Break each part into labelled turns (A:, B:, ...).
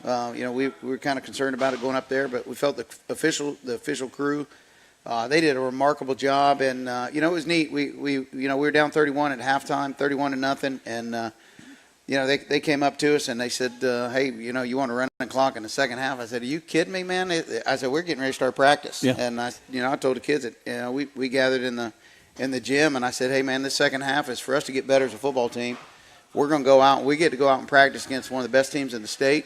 A: We were kind of concerned about it going up there, but we felt the official crew, they did a remarkable job, and it was neat. We were down 31 at halftime, 31-0, and they came up to us and they said, hey, you want to run the clock in the second half? I said, are you kidding me, man? I said, we're getting ready to start practice. Yeah. And I told the kids that we gathered in the gym, and I said, hey, man, this second half is for us to get better as a football team. We're going to go out, and we get to go out and practice against one of the best teams in the state,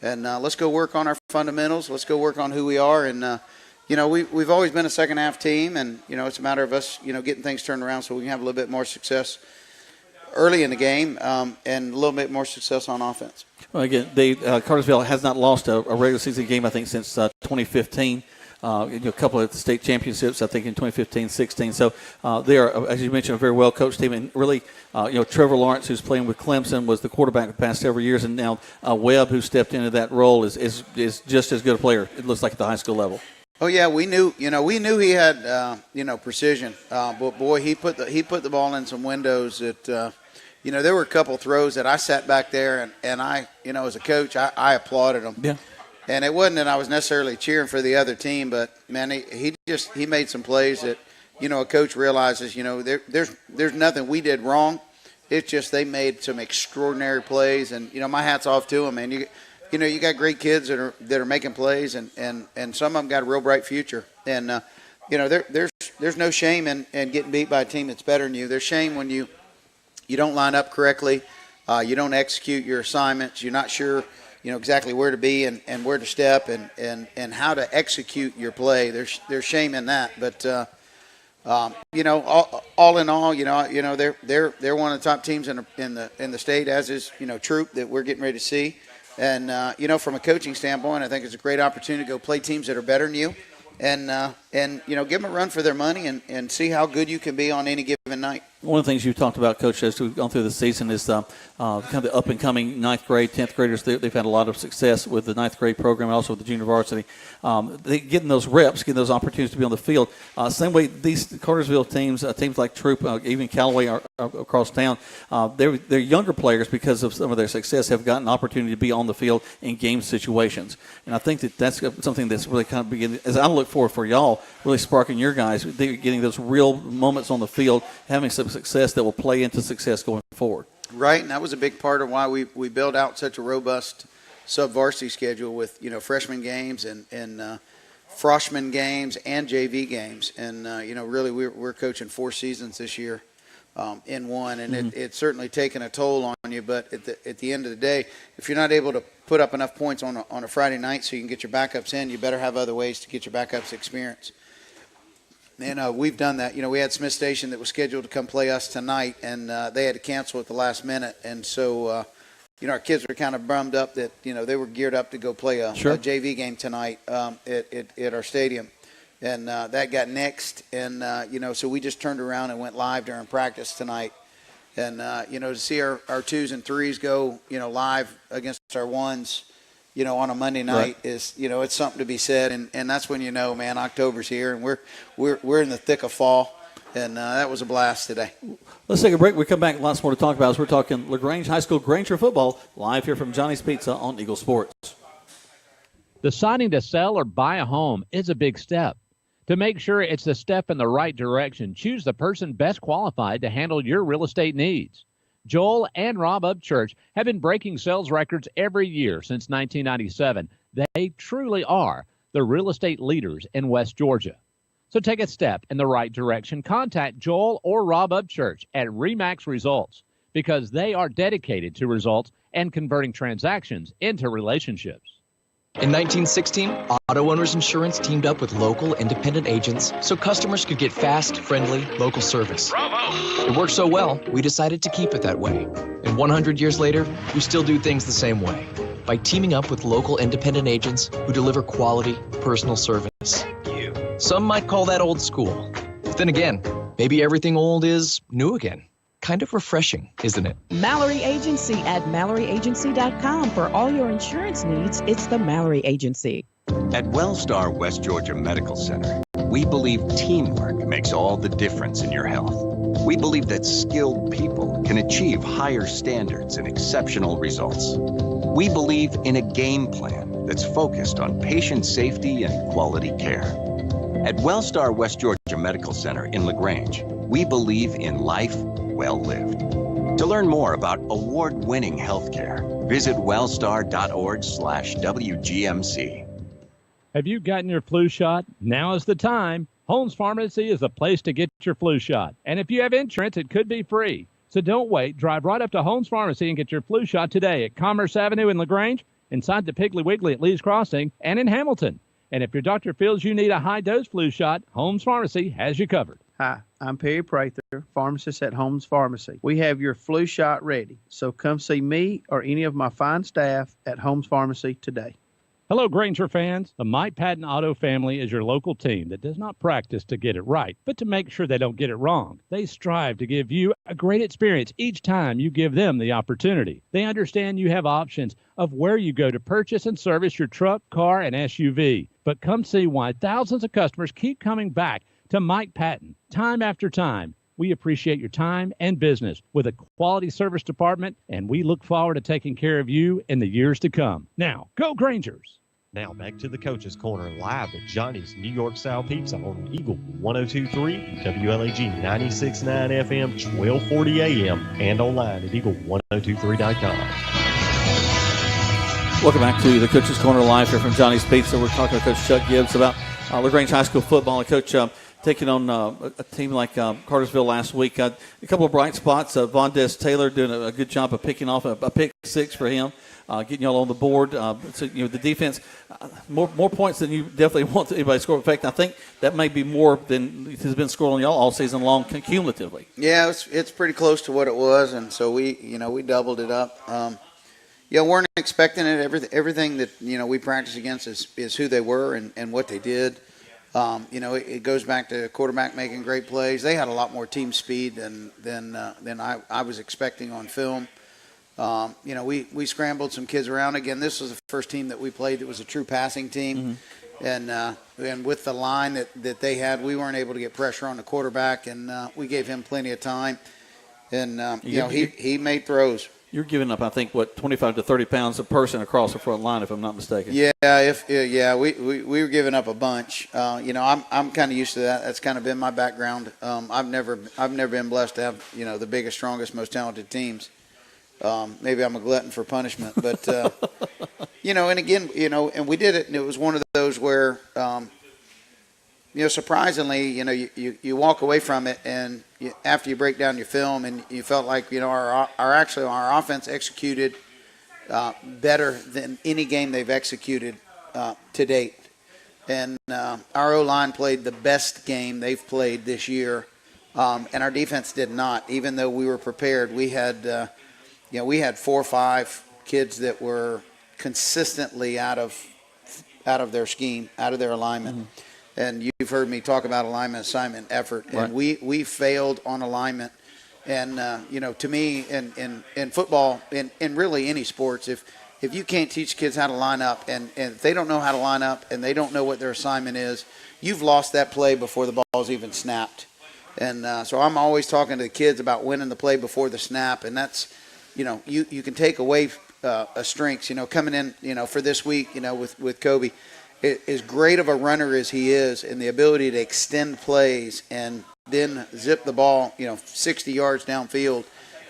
A: and let's go work on our fundamentals. Let's go work on who we are, and we've always been a second half team, and it's a matter of us getting things turned around so we can have a little bit more success early in the game, and a little bit more success on offense.
B: Well, again, Cartersville has not lost a regular season game, I think, since 2015. A couple of state championships, I think, in 2015-16. So they are, as you mentioned, a very well-coached team. And really, Trevor Lawrence, who's playing with Clemson, was the quarterback the past several years. And now Webb, who stepped into that role, is just as good a player, it looks like, at the high school level.
A: Oh yeah, we knew he had precision, but boy, he put the ball in some windows that there were a couple throws that I sat back there and I as a coach I applauded him. Yeah. And it wasn't that I was necessarily cheering for the other team, but man, he made some plays that a coach realizes there's nothing we did wrong. It's just they made some extraordinary plays, and my hat's off to them, man. You got great kids that are making plays, and some of them got a real bright future. And there's no shame in getting beat by a team that's better than you. There's shame when you don't line up correctly, you don't execute your assignments, you're not sure exactly where to be and where to step and how to execute your play. There's shame in that, but all in all, they're one of the top teams in the state, as is Troop, that we're getting ready to see. And, from a coaching standpoint, I think it's a great opportunity to go play teams that are better than you and give them a run for their money and see how good you can be on any given night.
B: One of the things you talked about, Coach, as we've gone through the season is kind of the up-and-coming 9th grade, 10th graders. They've had a lot of success with the 9th grade program and also with the junior varsity. They getting those reps, getting those opportunities to be on the field. Same way these Cartersville teams, teams like Troop, even Callaway are across town, they're younger players because of some of their success have gotten an opportunity to be on the field in game situations. And I think that's something that's really kind of beginning, as I look forward for y'all, really sparking your guys, they're getting those real moments on the field, having some success that will play into success going forward.
A: Right, and that was a big part of why we built out such a robust sub-varsity schedule with freshman games and freshman games and JV games. And really we're coaching 4 seasons this year in one, and it's certainly taken a toll on you. But at the end of the day, if you're not able to put up enough points on a Friday night so you can get your backups in, you better have other ways to get your backups experience. And we've done that. We had Smith Station that was scheduled to come play us tonight, and they had to cancel at the last minute. And so, our kids were kind of bummed up that, they were geared up to go play a JV game tonight at our stadium. And that got nixed. And, so we just turned around and went live during practice tonight. And, to see our 2s and 3s go, live against our 1s, on a Monday night is, it's something to be said. And that's when man, October's here, and we're in the thick of fall. And that was a blast today.
B: Let's take a break. We come back, lots more to talk about as we're talking LaGrange High School Granger football live here from Johnny's Pizza on Eagle Sports.
C: Deciding to sell or buy a home is a big step. To make sure it's a step in the right direction, choose the person best qualified to handle your real estate needs. Joel and Rob Upchurch have been breaking sales records every year since 1997. They truly are the real estate leaders in West Georgia. So take a step in the right direction. Contact Joel or Rob Upchurch at RE/MAX Results because they are dedicated to results and converting transactions into relationships.
D: In 1916, Auto Owners Insurance teamed up with local independent agents so customers could get fast, friendly, local service. Bravo! It worked so well, we decided to keep it that way. And 100 years later, we still do things the same way by teaming up with local independent agents who deliver quality, personal service. Some might call that old school. But then again, maybe everything old is new again. Kind of refreshing, isn't it?
E: Mallory Agency at MalloryAgency.com. For all your insurance needs, it's the Mallory Agency.
F: At Wellstar West Georgia Medical Center, we believe teamwork makes all the difference in your health. We believe that skilled people can achieve higher standards and exceptional results. We believe in a game plan that's focused on patient safety and quality care. At Wellstar West Georgia Medical Center in LaGrange, we believe in life well lived. To learn more about award-winning healthcare, visit wellstar.org/WGMC.
C: Have you gotten your flu shot? Now is the time. Holmes Pharmacy is the place to get your flu shot. And if you have insurance, it could be free. So don't wait. Drive right up to Holmes Pharmacy and get your flu shot today at Commerce Avenue in LaGrange, inside the Piggly Wiggly at Lee's Crossing, and in Hamilton. And if your doctor feels you need a high-dose flu shot, Holmes Pharmacy has you covered.
G: Hi, I'm Perry Prather, pharmacist at Holmes Pharmacy. We have your flu shot ready, so come see me or any of my fine staff at Holmes Pharmacy today.
C: Hello, Granger fans. The Mike Patton Auto family is your local team that does not practice to get it right, but to make sure they don't get it wrong. They strive to give you a great experience each time you give them the opportunity. They understand you have options of where you go to purchase and service your truck, car, and SUV. But come see why thousands of customers keep coming back to Mike Patton time after time. We appreciate your time and business with a quality service department, and we look forward to taking care of you in the years to come. Now, go Grangers!
H: Now back to the Coach's Corner live at Johnny's New York Style Pizza on Eagle 102.3, WLAG 96.9 FM, 1240 AM, and online at eagle1023.com.
B: Welcome back to the Coach's Corner live here from Johnny's Pizza. We're talking to Coach Chuck Gibbs about LaGrange High School football. And Coach, taking on a team like Cartersville last week. A couple of bright spots. Vondes Taylor doing a good job of picking off a pick six for him, getting y'all on the board. So the defense, more points than you definitely want anybody to score. In fact, I think that may be more than has been scored on y'all all season long cumulatively.
A: Yeah, it's pretty close to what it was, and so we doubled it up. Weren't expecting it. Everything that we practice against is who they were and what they did. It goes back to quarterback making great plays. They had a lot more team speed than I was expecting on film. We scrambled some kids around. Again, this was the first team that we played that was a true passing team. Mm-hmm. And with the line that they had, we weren't able to get pressure on the quarterback, and we gave him plenty of time. And, he made throws.
B: You're giving up, I think, 25 to 30 pounds a person across the front line, if I'm not mistaken.
A: Yeah, we were giving up a bunch. I'm kind of used to that. That's kind of been my background. I've never been blessed to have the biggest, strongest, most talented teams. Maybe I'm a glutton for punishment, but and again, and we did it, and it was one of those where, surprisingly, you walk away from it, and after you break down your film, and you felt like our offense executed better than any game they've executed to date, and our O-line played the best game they've played this year, and our defense did not. Even though we were prepared, we had 4 or 5 kids that were consistently out of their scheme, out of their alignment. Mm-hmm. And you've heard me talk about alignment, assignment, effort, and
B: right.
A: we failed on alignment. And to me, in football, in really any sports, if you can't teach kids how to line up, and if they don't know how to line up, and they don't know what their assignment is, you've lost that play before the ball's even snapped. And so I'm always talking to the kids about winning the play before the snap, and that's, you can take away a strengths. Coming in, for this week, with Kobe. As great of a runner as he is, and the ability to extend plays and then zip the ball, 60 yards downfield,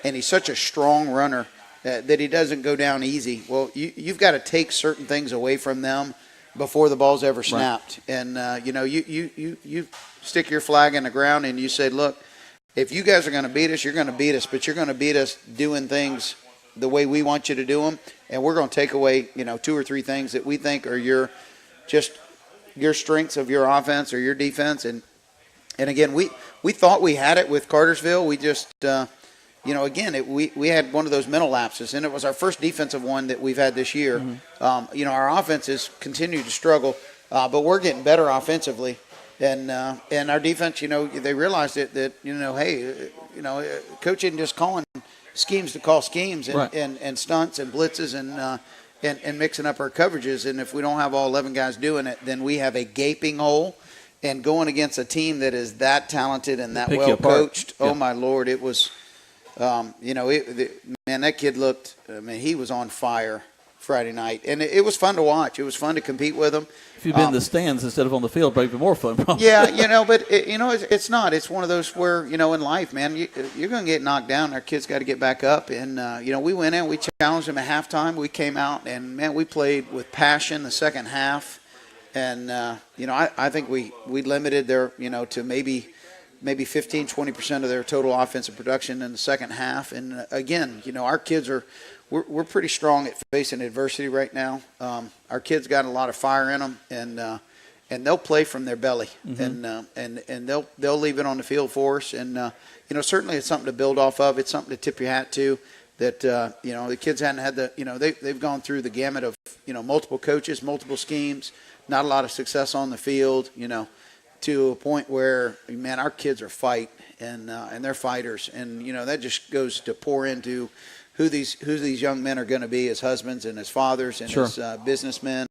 A: and he's such a strong runner that he doesn't go down easy. Well, you've got to take certain things away from them before the ball's ever snapped. Right. And you stick your flag in the ground and you say, look, if you guys are going to beat us, you're going to beat us, but you're going to beat us doing things the way we want you to do them, and we're going to take away 2 or 3 things that we think are your strengths of your offense or your defense. And again, we thought we had it with Cartersville. We just, we had one of those mental lapses, and it was our first defensive one that we've had this year. Mm-hmm. Our offenses continue to struggle, but we're getting better offensively. And our defense, they realized that hey, coach isn't just calling schemes to call schemes and,
B: right.
A: and stunts and blitzes and mixing up our coverages. And if we don't have all 11 guys doing it, then we have a gaping hole. and going against a team that is that talented and that
B: Pick you
A: well
B: apart.
A: coached.
B: Yeah.
A: Oh my Lord, it was, man, that kid looked. I mean, he was on fire Friday night, and it was fun to watch. It was fun to compete with him.
B: If you've been in the stands instead of on the field, probably even more fun. Probably.
A: Yeah, but it's not. It's one of those where, in life, man, you're going to get knocked down. Our kids got to get back up. And, we went in, we challenged them at halftime. We came out, and, man, we played with passion the second half. And, I think we limited their, to maybe 15, 20% of their total offensive production in the second half. And, again, our kids are – we're pretty strong at facing adversity right now. Our kids got a lot of fire in them, and they'll play from their belly, and they'll leave it on the field for us. And certainly it's something to build off of. It's something to tip your hat to. That the kids hadn't had the they've gone through the gamut of multiple coaches, multiple schemes, not a lot of success on the field. To a point where, man, our kids are fight and they're fighters, and that just goes to pour into who these young men are going to be as husbands and as fathers and as businessmen,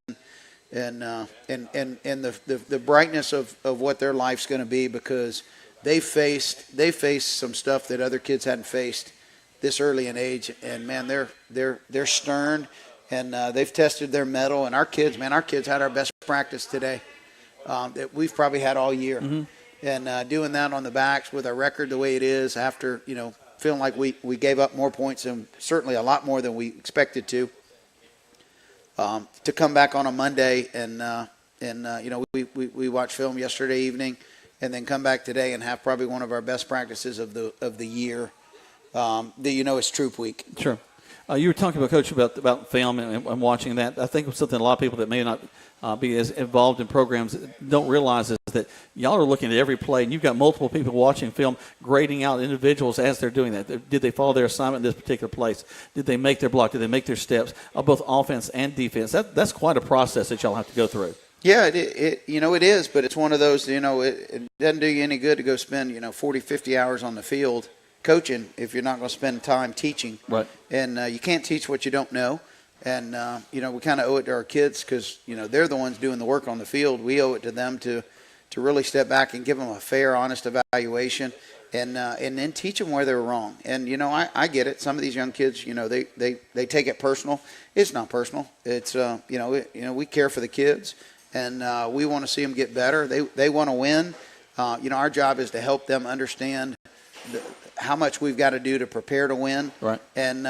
A: and the brightness of what their life's going to be, because they faced some stuff that other kids hadn't faced this early in age, and man, they're stern, and they've tested their mettle. And our kids had our best practice today that we've probably had all year, and doing that on the backs with our record the way it is, after feeling like we gave up more points, and certainly a lot more than we expected to come back on a Monday and we watched film yesterday evening, and then come back today and have probably one of our best practices of the year. It's Troop Week.
B: Sure. You were talking about, Coach, about film and watching that. I think it's something a lot of people that may not be as involved in programs don't realize is that y'all are looking at every play, and you've got multiple people watching film, grading out individuals as they're doing that. Did they follow their assignment in this particular place? Did they make their block? Did they make their steps? Both offense and defense. That's quite a process that y'all have to go through.
A: Yeah, it is, but it's one of those, it doesn't do you any good to go spend, 40, 50 hours on the field coaching if you're not going to spend time teaching.
B: Right.
A: And you can't teach what you don't know. And, we kind of owe it to our kids because, they're the ones doing the work on the field. We owe it to them to really step back and give them a fair, honest evaluation and then teach them where they're wrong. And, I get it. Some of these young kids, they take it personal. It's not personal. It's, we care for the kids, and we want to see them get better. They want to win. Our job is to help them understand how much we've got to do to prepare to win.
B: Right.
A: And,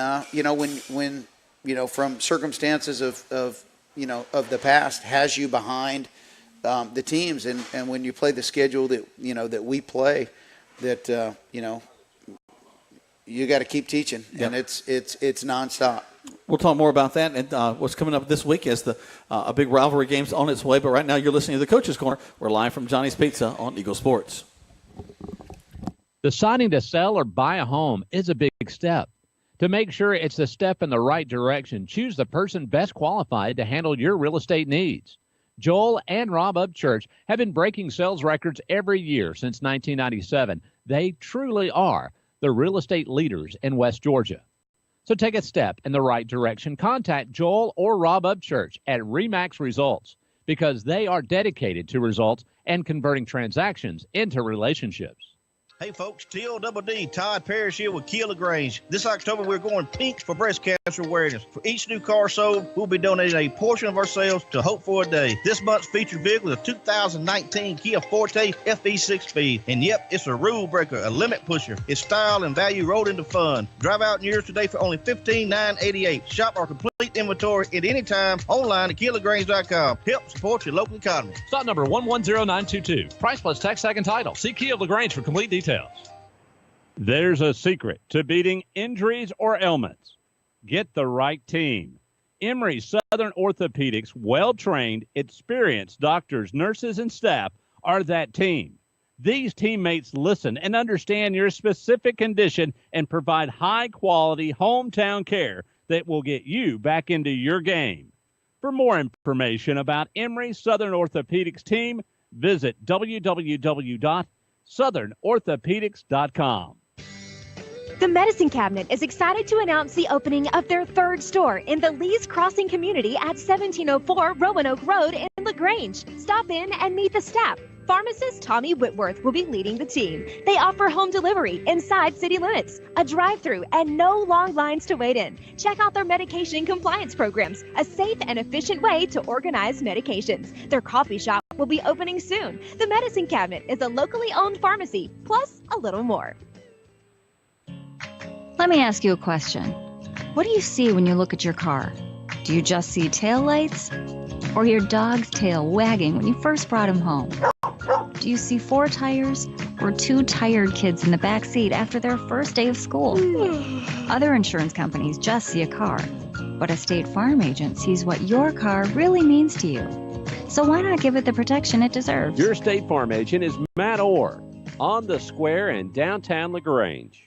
A: when from circumstances of the past has you behind the teams, and when you play the schedule that we play, that you got to keep teaching, and it's nonstop.
B: We'll talk more about that and what's coming up this week as a big rivalry game's on its way. But right now you're listening to the Coach's Corner. We're live from Johnny's Pizza on Eagle Sports.
C: Deciding to sell or buy a home is a big step. To make sure it's the step in the right direction, choose the person best qualified to handle your real estate needs. Joel and Rob Upchurch have been breaking sales records every year since 1997. They truly are the real estate leaders in West Georgia. So take a step in the right direction. Contact Joel or Rob Upchurch at RE/MAX Results, because they are dedicated to results and converting transactions into relationships.
I: Hey folks, T.O.D.D. Todd Parrish here with Kia LaGrange. This October we're going pink for breast cancer awareness. For each new car sold, we'll be donating a portion of our sales to Hope for a Day. This month's featured vehicle is a 2019 Kia Forte FE 6-speed. And yep, it's a rule breaker, a limit pusher. It's style and value rolled into fun. Drive out in yours today for only $15,988. Shop our complete inventory at any time online at KiaLaGrange.com. Help support your local economy.
C: Stock number 110922. Price plus tax, tag, and title. See Kia LaGrange for complete details. There's a secret to beating injuries or ailments. Get the right team. Emory Southern Orthopedics, well-trained, experienced doctors, nurses, and staff are that team. These teammates listen and understand your specific condition and provide high-quality hometown care that will get you back into your game. For more information about Emory Southern Orthopedics team, visit www.southernorthopedics.com.
J: The Medicine Cabinet is excited to announce the opening of their third store in the Lee's Crossing community at 1704 Roanoke Road in LaGrange. Stop in and meet the staff. Pharmacist Tommy Whitworth will be leading the team. They offer home delivery inside city limits, a drive-through, and no long lines to wait in. Check out their medication compliance programs, a safe and efficient way to organize medications. Their coffee shop will be opening soon. The Medicine Cabinet is a locally owned pharmacy, plus a little more.
K: Let me ask you a question. What do you see when you look at your car? Do you just see taillights? Or your dog's tail wagging when you first brought him home? Do you see 4 tires or 2 tired kids in the back seat after their first day of school? Other insurance companies just see a car, but a State Farm agent sees what your car really means to you. So why not give it the protection it deserves?
C: Your State Farm agent is Matt Orr on the square in downtown LaGrange.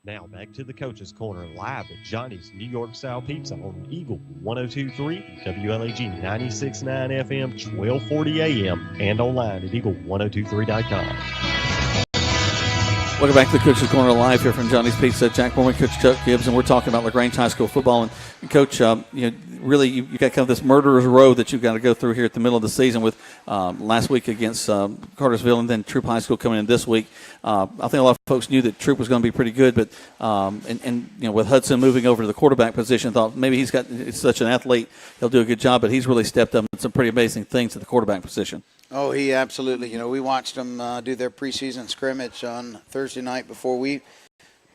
H: Now back to the Coach's Corner live at Johnny's New York Style Pizza on Eagle 102.3, WLAG 96.9 FM, 1240 AM, and online at eagle1023.com.
B: Welcome back to the Coach's Corner live here from Johnny's Pizza. Jack Mormon, Coach Chuck Gibbs, and we're talking about LaGrange High School football. And Coach, really you got kind of this murderer's row that you've got to go through here at the middle of the season with last week against Cartersville and then Troop High School coming in this week. I think a lot of folks knew that Troop was going to be pretty good, but with Hudson moving over to the quarterback position, thought maybe he's such an athlete, he'll do a good job, but he's really stepped up and some pretty amazing things at the quarterback position.
A: Oh, he absolutely. We watched them do their preseason scrimmage on Thursday night before we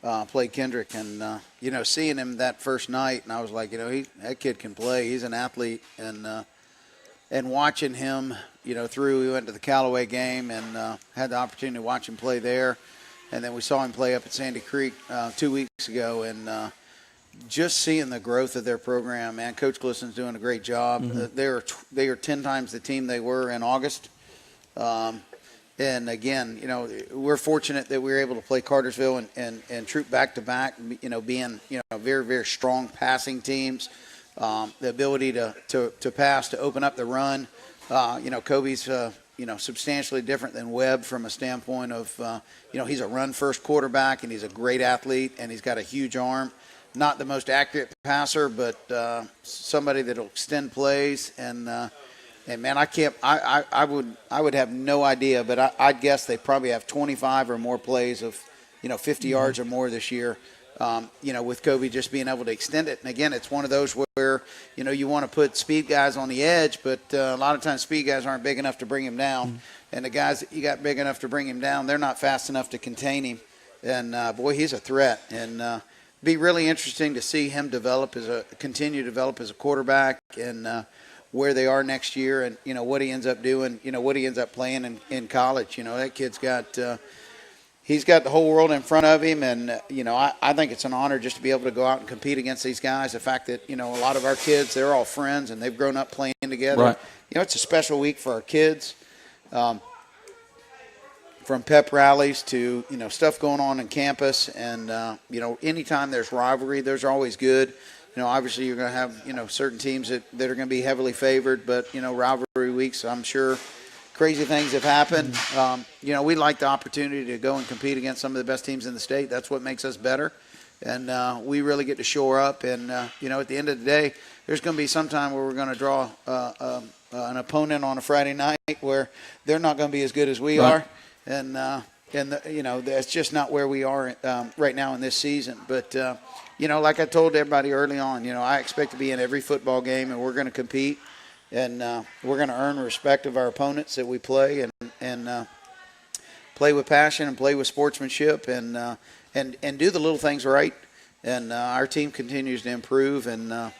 A: played Kendrick, and seeing him that first night, and I was like, that kid can play. He's an athlete, and watching him, we went to the Callaway game and had the opportunity to watch him play there, and then we saw him play up at Sandy Creek 2 weeks ago, and just seeing the growth of their program, man. Coach Glisson's doing a great job. Mm-hmm. They are 10 times the team they were in August. And again, we're fortunate that we were able to play Cartersville and Troop back to back, being, very, very strong passing teams. The ability to pass, to open up the run. Kobe's, substantially different than Webb from a standpoint of, he's a run first quarterback and he's a great athlete and he's got a huge arm. Not the most accurate passer, but somebody that'll extend plays. And man, I would have no idea, but I'd guess they probably have 25 or more plays of, 50 yards or more this year. With Kobe just being able to extend it. And again, it's one of those where, you want to put speed guys on the edge, but a lot of times speed guys aren't big enough to bring him down. Mm-hmm. And the guys that you got big enough to bring him down, they're not fast enough to contain him. And boy, he's a threat. And be really interesting to see him continue to develop as a quarterback and where they are next year and, what he ends up doing, what he ends up playing in college. That kid's got he's got the whole world in front of him. And, I think it's an honor just to be able to go out and compete against these guys. The fact that, a lot of our kids, they're all friends and they've grown up playing together.
B: Right.
A: It's a special week for our kids. From pep rallies to, stuff going on in campus. And, anytime there's rivalry, those are always good. Obviously you're going to have, certain teams that are going to be heavily favored. But, rivalry weeks, I'm sure crazy things have happened. We like the opportunity to go and compete against some of the best teams in the state. That's what makes us better. And we really get to shore up. And, at the end of the day, there's going to be some time where we're going to draw an opponent on a Friday night where they're not going to be as good as we are. And that's just not where we are right now in this season. But, like I told everybody early on, I expect to be in every football game, and we're going to compete. And we're going to earn the respect of our opponents that we play and play with passion and play with sportsmanship and do the little things right. And our team continues to improve. And,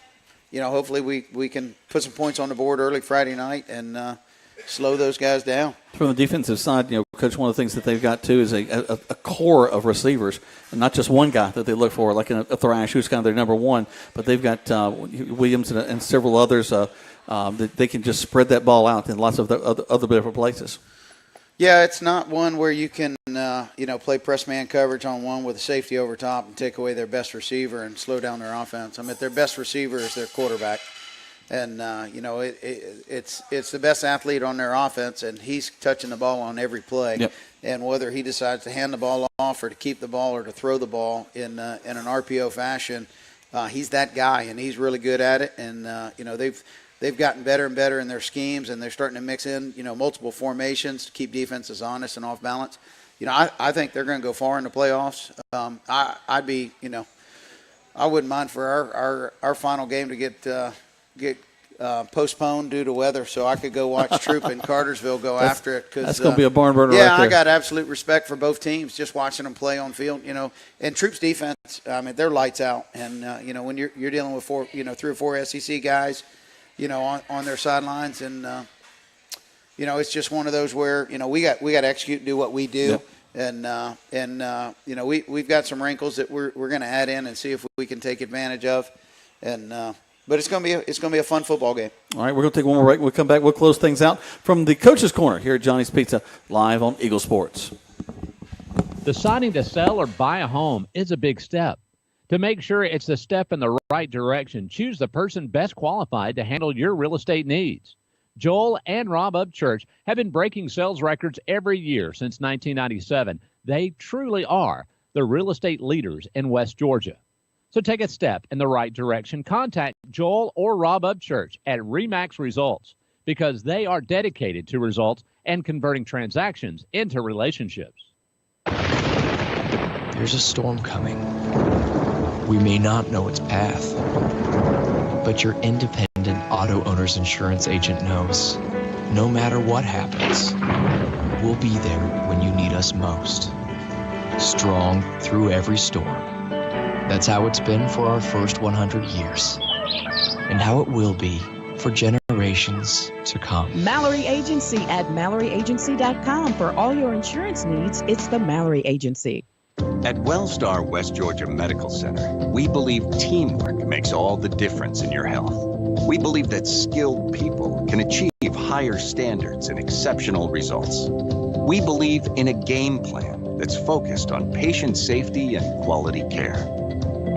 A: hopefully we can put some points on the board early Friday night and slow those guys down.
B: From the defensive side, Coach, one of the things that they've got too is a core of receivers, and not just one guy that they look for, like a Thrash, who's kind of their number one, but they've got Williams and several others that they can just spread that ball out in lots of other different places.
A: Yeah, it's not one where you can, play press man coverage on one with a safety over top and take away their best receiver and slow down their offense. I mean, their best receiver is their quarterback. And, it's the best athlete on their offense, and he's touching the ball on every play.
B: Yep.
A: And whether he decides to hand the ball off or to keep the ball or to throw the ball in an RPO fashion, he's that guy, and he's really good at it. And they've gotten better and better in their schemes, and they're starting to mix in multiple formations to keep defenses honest and off balance. I think they're going to go far in the playoffs. I wouldn't mind for our final game to get postponed due to weather, so I could go watch Troop and Cartersville go after it. Cause,
B: that's going to be a barn burner
A: yeah,
B: right there.
A: I got absolute respect for both teams just watching them play on field. And Troop's defense, they're lights out. And when you're dealing with 3 or 4 SEC guys, on their sidelines, and it's just one of those where we got to execute and do what we do. Yep. And we've got some wrinkles that we're going to add in and see if we can take advantage of. But it's going to be a fun football game.
B: All right, we're going to take one more break. We'll come back. We'll close things out from the Coach's Corner here at Johnny's Pizza, live on Eagle Sports.
C: Deciding to sell or buy a home is a big step. To make sure it's the step in the right direction, choose the person best qualified to handle your real estate needs. Joel and Rob Upchurch have been breaking sales records every year since 1997. They truly are the real estate leaders in West Georgia. So take a step in the right direction. Contact Joel or Rob Upchurch at RE/MAX Results because they are dedicated to results and converting transactions into relationships.
D: There's a storm coming. We may not know its path, but your independent auto owner's insurance agent knows no matter what happens, we'll be there when you need us most. Strong through every storm. That's how it's been for our first 100 years, and how it will be for generations to come.
E: Mallory Agency at MalloryAgency.com. For all your insurance needs, it's the Mallory Agency.
F: At Wellstar West Georgia Medical Center, we believe teamwork makes all the difference in your health. We believe that skilled people can achieve higher standards and exceptional results. We believe in a game plan that's focused on patient safety and quality care.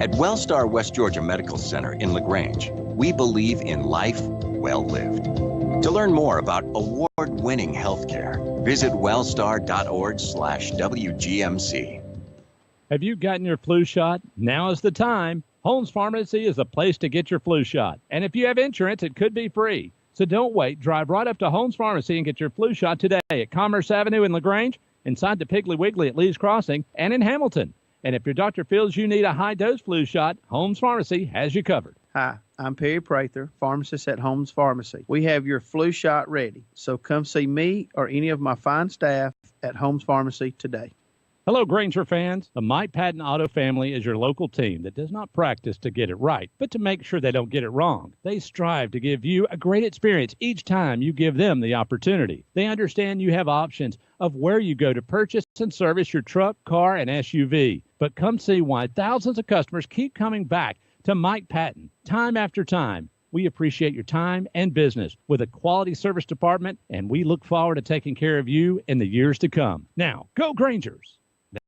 F: At Wellstar West Georgia Medical Center in LaGrange, we believe in life well lived. To learn more about award-winning healthcare, visit wellstar.org/WGMC.
C: Have you gotten your flu shot? Now is the time. Holmes Pharmacy is the place to get your flu shot. And if you have insurance, it could be free. So don't wait. Drive right up to Holmes Pharmacy and get your flu shot today at Commerce Avenue in LaGrange, inside the Piggly Wiggly at Lee's Crossing, and in Hamilton. And if your doctor feels you need a high-dose flu shot, Holmes Pharmacy has you covered.
G: Hi, I'm Perry Prather, pharmacist at Holmes Pharmacy. We have your flu shot ready, so come see me or any of my fine staff at Holmes Pharmacy today.
C: Hello, Granger fans. The Mike Patton Auto family is your local team that does not practice to get it right, but to make sure they don't get it wrong. They strive to give you a great experience each time you give them the opportunity. They understand you have options of where you go to purchase and service your truck, car, and SUV. But come see why thousands of customers keep coming back to Mike Patton time after time. We appreciate your time and business with a quality service department, and we look forward to taking care of you in the years to come. Now, go Grangers!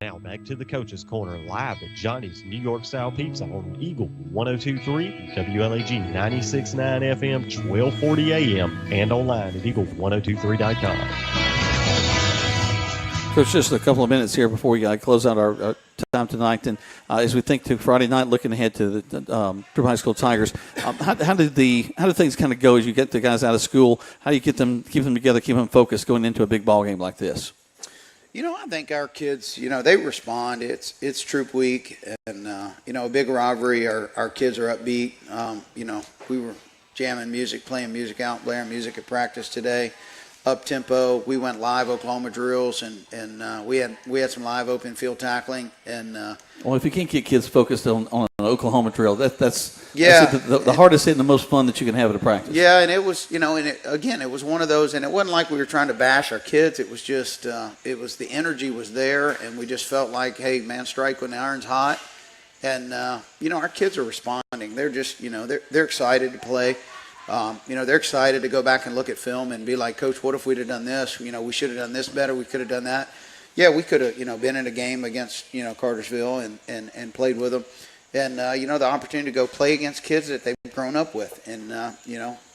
H: Now back to the Coach's Corner, live at Johnny's New York Style Pizza on Eagle 102.3, WLAG 96.9 FM, 1240 AM, and online at eagle1023.com.
B: Coach, just a couple of minutes here before we close out our time tonight, and as we think to Friday night, looking ahead to the Troop High School Tigers, how do things kind of go as you get the guys out of school? How do you keep them together, keep them focused going into a big ball game like this?
A: I think our kids, they respond. It's Troop Week, and a big rivalry. Our kids are upbeat. We were jamming music, playing music out, blaring music at practice today. Up tempo. We went live Oklahoma drills, and we had some live open field tackling. And
B: well, if you can't get kids focused on an Oklahoma drill, that's the hardest hit and the most fun that you can have at a practice.
A: Yeah, and it was it was one of those, and it wasn't like we were trying to bash our kids. It was just it was the energy was there, and we just felt like, hey man, strike when the iron's hot. And our kids are responding. They're just they're excited to play. They're excited to go back and look at film and be like, Coach, what if we'd have done this? We should have done this better. We could have done that. Yeah, we could have, been in a game against, Cartersville and played with them. And, the opportunity to go play against kids that they've grown up with and,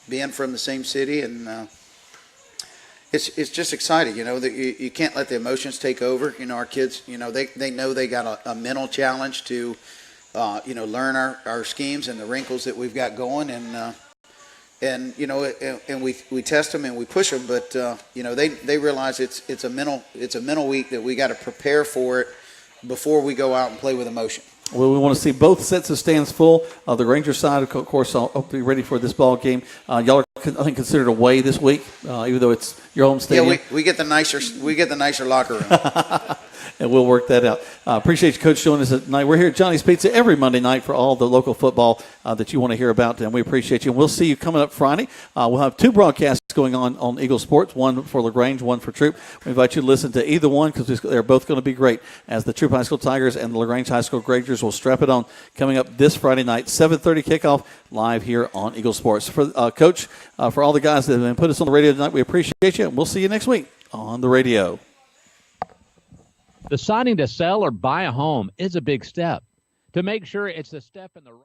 A: being from the same city. And it's just exciting, you can't let the emotions take over. Our kids, they know they got a mental challenge to learn our schemes and the wrinkles that we've got going, and we test them and we push them, but they realize it's a mental week that we got to prepare for it before we go out and play with emotion.
B: Well, we want to see both sets of stands full. The Ranger side, of course, I'll be ready for this ball game. Y'all are, I think, considered away this week, even though it's your home stadium.
A: Yeah, we get the nicer locker room.
B: And we'll work that out. Appreciate you, Coach, joining us tonight. We're here at Johnny's Pizza every Monday night for all the local football that you want to hear about, and we appreciate you. And we'll see you coming up Friday. We'll have 2 broadcasts going on Eagle Sports, one for LaGrange, one for Troop. We invite you to listen to either one because they're both going to be great as the Troop High School Tigers and the LaGrange High School Grangers will strap it on coming up this Friday night, 7:30 kickoff live here on Eagle Sports. For Coach, for all the guys that have put us on the radio tonight, we appreciate you, and we'll see you next week on the radio.
C: Deciding to sell or buy a home is a big step. To make sure it's the step in the right